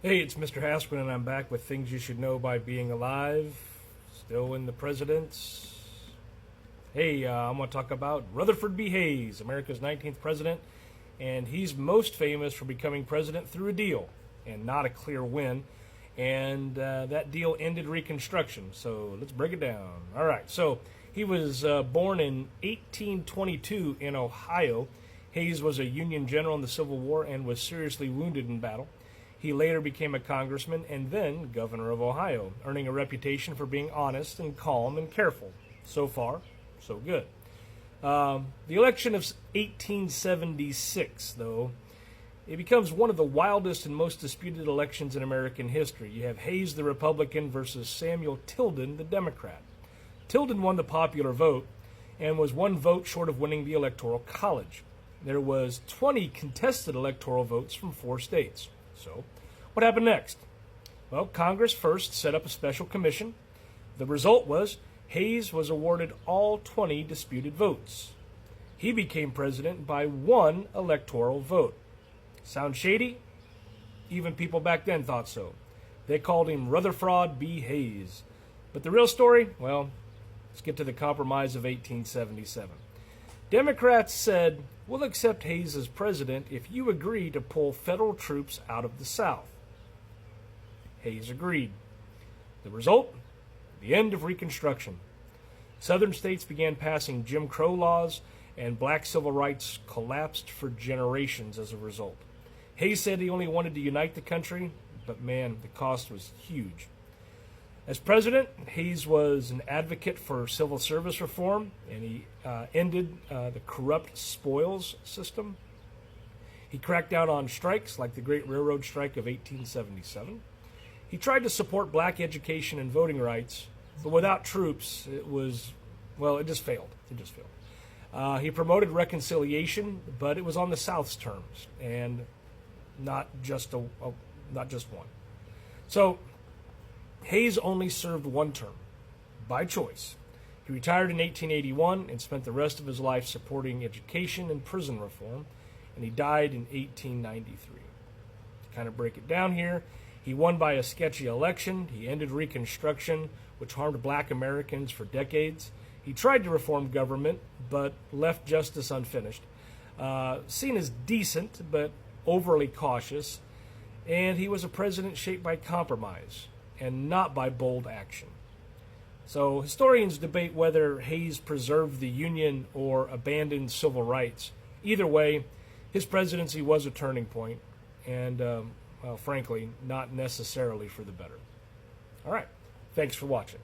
Hey, it's Mr. Haskell, and I'm back with things you should know by being alive. Still in the presidents. Hey, I'm going to talk about Rutherford B Hayes, America's 19th president, and he's most famous for becoming president through a deal and not a clear win. And that deal ended Reconstruction. So let's break it down. All right. So he was born in 1822 in Ohio. Hayes was a Union general in the Civil War and was seriously wounded in battle. He later became a congressman and then governor of Ohio, earning a reputation for being honest and calm and careful. So far, so good. The election of 1876, though, it becomes one of the wildest and most disputed elections in American history. You have Hayes, the Republican, versus Samuel Tilden, the Democrat. Tilden won the popular vote and was one vote short of winning the Electoral College. There was 20 contested electoral votes from 4 states. So, what happened next? Well, Congress first set up a special commission. The result was Hayes was awarded all 20 disputed votes. He became president by 1 electoral vote. Sound shady? Even people back then thought so. They called him Rutherford B Hayes. But the real story? Well, let's get to the Compromise of 1877. Democrats said, "We'll accept Hayes as president if you agree to pull federal troops out of the South." Hayes agreed. The result? The end of Reconstruction. Southern states began passing Jim Crow laws, and black civil rights collapsed for generations as a result. Hayes said he only wanted to unite the country, but man, the cost was huge. As president, Hayes was an advocate for civil service reform, and he ended the corrupt spoils system. He cracked down on strikes like the Great Railroad Strike of 1877. He tried to support black education and voting rights, but without troops, it just failed. He promoted reconciliation, but it was on the South's terms, and not just one. So Hayes only served 1 term, by choice. He retired in 1881 and spent the rest of his life supporting education and prison reform, and he died in 1893. To kind of break it down here, he won by a sketchy election. He ended Reconstruction, which harmed black Americans for decades. He tried to reform government, but left justice unfinished. Seen as decent, but overly cautious, and he was a president shaped by compromise and not by bold action. So historians debate whether Hayes preserved the Union or abandoned civil rights. Either way, his presidency was a turning point, and, frankly, not necessarily for the better. All right, thanks for watching.